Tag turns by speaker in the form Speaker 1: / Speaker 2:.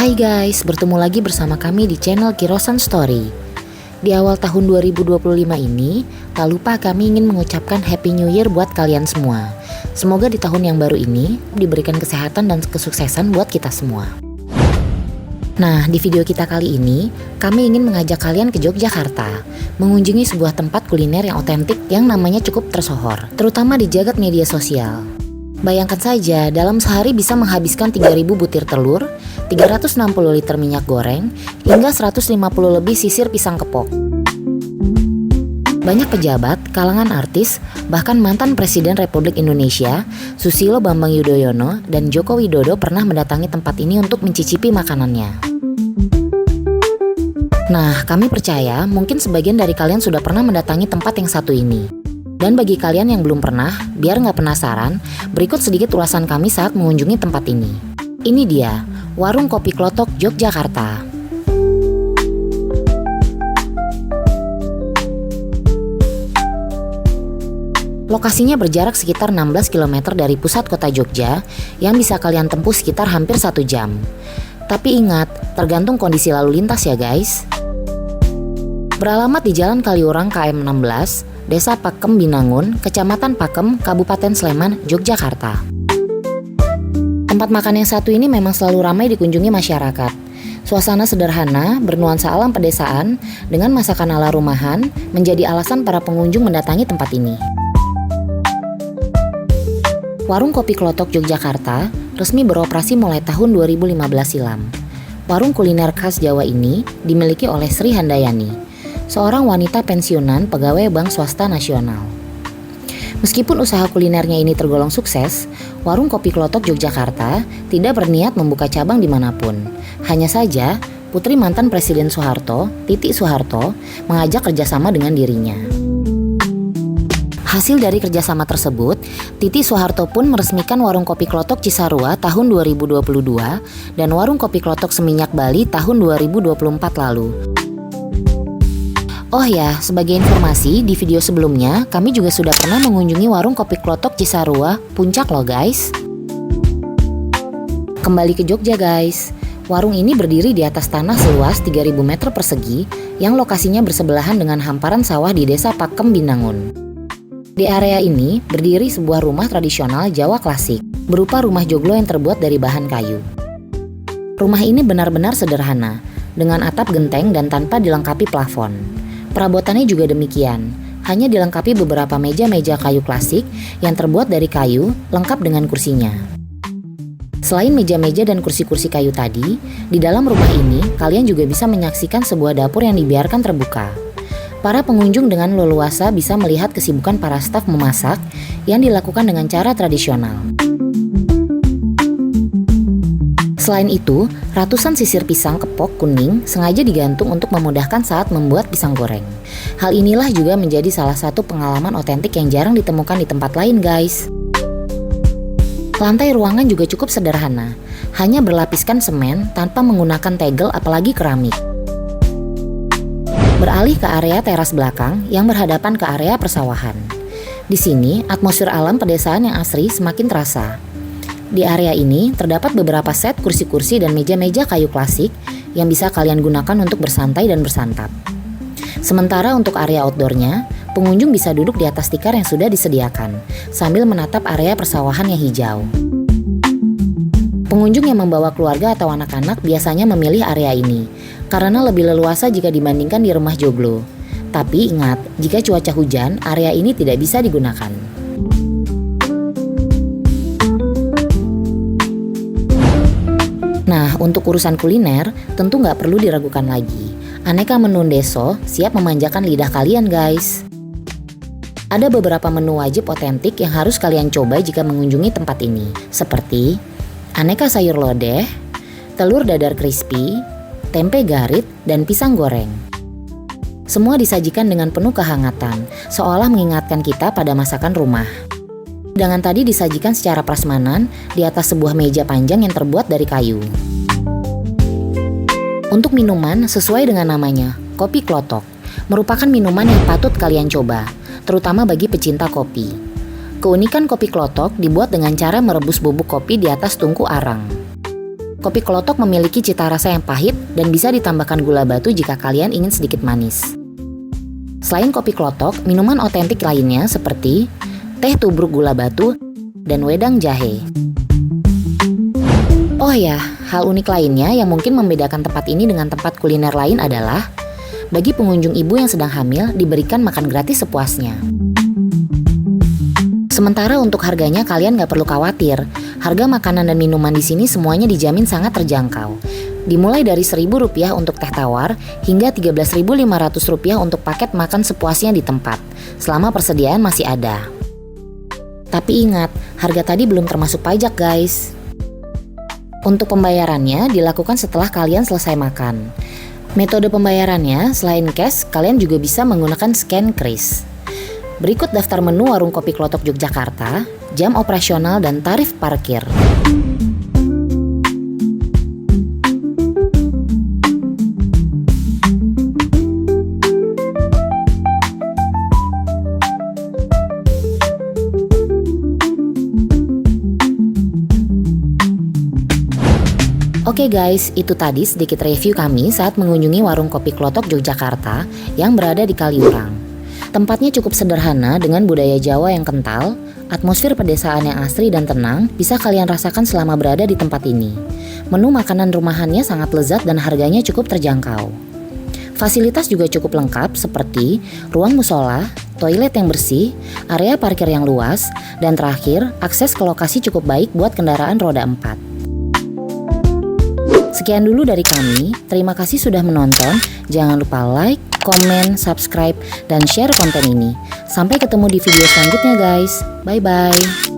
Speaker 1: Hai guys, bertemu lagi bersama kami di channel Kirosan Story. Di awal tahun 2025 ini, tak lupa kami ingin mengucapkan Happy New Year buat kalian semua. Semoga di tahun yang baru ini diberikan kesehatan dan kesuksesan buat kita semua. Nah, di video kita kali ini, kami ingin mengajak kalian ke Yogyakarta, mengunjungi sebuah tempat kuliner yang otentik yang namanya cukup tersohor, terutama di jagat media sosial. Bayangkan saja, dalam sehari bisa menghabiskan 3.000 butir telur, 360 liter minyak goreng, hingga 150 lebih sisir pisang kepok. Banyak pejabat, kalangan artis, bahkan mantan Presiden Republik Indonesia, Susilo Bambang Yudhoyono dan Joko Widodo pernah mendatangi tempat ini untuk mencicipi makanannya. Nah, kami percaya mungkin sebagian dari kalian sudah pernah mendatangi tempat yang satu ini. Dan bagi kalian yang belum pernah, biar nggak penasaran, berikut sedikit ulasan kami saat mengunjungi tempat ini. Ini dia, Warung Kopi Klothok Yogyakarta. Lokasinya berjarak sekitar 16 km dari pusat kota Jogja, yang bisa kalian tempuh sekitar hampir 1 jam. Tapi ingat, tergantung kondisi lalu lintas ya guys. Beralamat di Jalan Kaliurang KM 16, Desa Pakem Binangun, Kecamatan Pakem, Kabupaten Sleman, Yogyakarta. Tempat makan yang satu ini memang selalu ramai dikunjungi masyarakat. Suasana sederhana, bernuansa alam pedesaan, dengan masakan ala rumahan, menjadi alasan para pengunjung mendatangi tempat ini. Warung Kopi Klothok Yogyakarta resmi beroperasi mulai tahun 2015 silam. Warung kuliner khas Jawa ini dimiliki oleh Sri Handayani, seorang wanita pensiunan pegawai Bank Swasta Nasional. Meskipun usaha kulinernya ini tergolong sukses, Warung Kopi Klothok Yogyakarta tidak berniat membuka cabang dimanapun. Hanya saja, putri mantan Presiden Soeharto, Titi Soeharto, mengajak kerjasama dengan dirinya. Hasil dari kerjasama tersebut, Titi Soeharto pun meresmikan Warung Kopi Klothok Cisarua tahun 2022 dan Warung Kopi Klothok Seminyak Bali tahun 2024 lalu. Oh ya, sebagai informasi, di video sebelumnya kami juga sudah pernah mengunjungi Warung Kopi Klothok Cisarua, Puncak loh guys. Kembali ke Jogja guys. Warung ini berdiri di atas tanah seluas 3.000 meter persegi yang lokasinya bersebelahan dengan hamparan sawah di Desa Pakem Binangun. Di area ini berdiri sebuah rumah tradisional Jawa klasik, berupa rumah joglo yang terbuat dari bahan kayu. Rumah ini benar-benar sederhana, dengan atap genteng dan tanpa dilengkapi plafon. Perabotannya juga demikian, hanya dilengkapi beberapa meja-meja kayu klasik yang terbuat dari kayu, lengkap dengan kursinya. Selain meja-meja dan kursi-kursi kayu tadi, di dalam rumah ini kalian juga bisa menyaksikan sebuah dapur yang dibiarkan terbuka. Para pengunjung dengan leluasa bisa melihat kesibukan para staf memasak yang dilakukan dengan cara tradisional. Selain itu, ratusan sisir pisang kepok kuning sengaja digantung untuk memudahkan saat membuat pisang goreng. Hal inilah juga menjadi salah satu pengalaman otentik yang jarang ditemukan di tempat lain guys. Lantai ruangan juga cukup sederhana, hanya berlapiskan semen tanpa menggunakan tegel apalagi keramik. Beralih ke area teras belakang yang berhadapan ke area persawahan. Di sini, atmosfer alam pedesaan yang asri semakin terasa. Di area ini terdapat beberapa set kursi-kursi dan meja-meja kayu klasik yang bisa kalian gunakan untuk bersantai dan bersantap. Sementara untuk area outdoornya, pengunjung bisa duduk di atas tikar yang sudah disediakan, sambil menatap area persawahan yang hijau. Pengunjung yang membawa keluarga atau anak-anak biasanya memilih area ini, karena lebih leluasa jika dibandingkan di rumah joglo. Tapi ingat, jika cuaca hujan, area ini tidak bisa digunakan. Nah, untuk urusan kuliner, tentu nggak perlu diragukan lagi. Aneka menu Ndeso siap memanjakan lidah kalian guys. Ada beberapa menu wajib otentik yang harus kalian coba jika mengunjungi tempat ini, seperti aneka sayur lodeh, telur dadar crispy, tempe garit, dan pisang goreng. Semua disajikan dengan penuh kehangatan, seolah mengingatkan kita pada masakan rumah. Hidangan tadi disajikan secara prasmanan di atas sebuah meja panjang yang terbuat dari kayu. Untuk minuman, sesuai dengan namanya, kopi klotok merupakan minuman yang patut kalian coba, terutama bagi pecinta kopi. Keunikan kopi klotok dibuat dengan cara merebus bubuk kopi di atas tungku arang. Kopi klotok memiliki cita rasa yang pahit dan bisa ditambahkan gula batu jika kalian ingin sedikit manis. Selain kopi klotok, minuman otentik lainnya seperti teh tubruk gula batu dan wedang jahe. Oh ya, hal unik lainnya yang mungkin membedakan tempat ini dengan tempat kuliner lain adalah bagi pengunjung ibu yang sedang hamil diberikan makan gratis sepuasnya. Sementara untuk harganya kalian gak perlu khawatir. Harga makanan dan minuman di sini semuanya dijamin sangat terjangkau. Dimulai dari Rp1.000 untuk teh tawar hingga Rp13.500 untuk paket makan sepuasnya di tempat, selama persediaan masih ada. Tapi ingat, harga tadi belum termasuk pajak guys. Untuk pembayarannya dilakukan setelah kalian selesai makan. Metode pembayarannya selain cash, kalian juga bisa menggunakan scan kris. Berikut daftar menu warung kopi klotok Yogyakarta, jam operasional dan tarif parkir. Oke guys, itu tadi sedikit review kami saat mengunjungi warung kopi klotok Yogyakarta yang berada di Kaliurang. Tempatnya cukup sederhana dengan budaya Jawa yang kental, atmosfer pedesaan yang asri dan tenang bisa kalian rasakan selama berada di tempat ini. Menu makanan rumahannya sangat lezat dan harganya cukup terjangkau. Fasilitas juga cukup lengkap seperti ruang musola, toilet yang bersih, area parkir yang luas, dan terakhir akses ke lokasi cukup baik buat kendaraan roda 4. Sekian dulu dari kami, terima kasih sudah menonton, jangan lupa like, komen, subscribe, dan share konten ini. Sampai ketemu di video selanjutnya guys, bye-bye.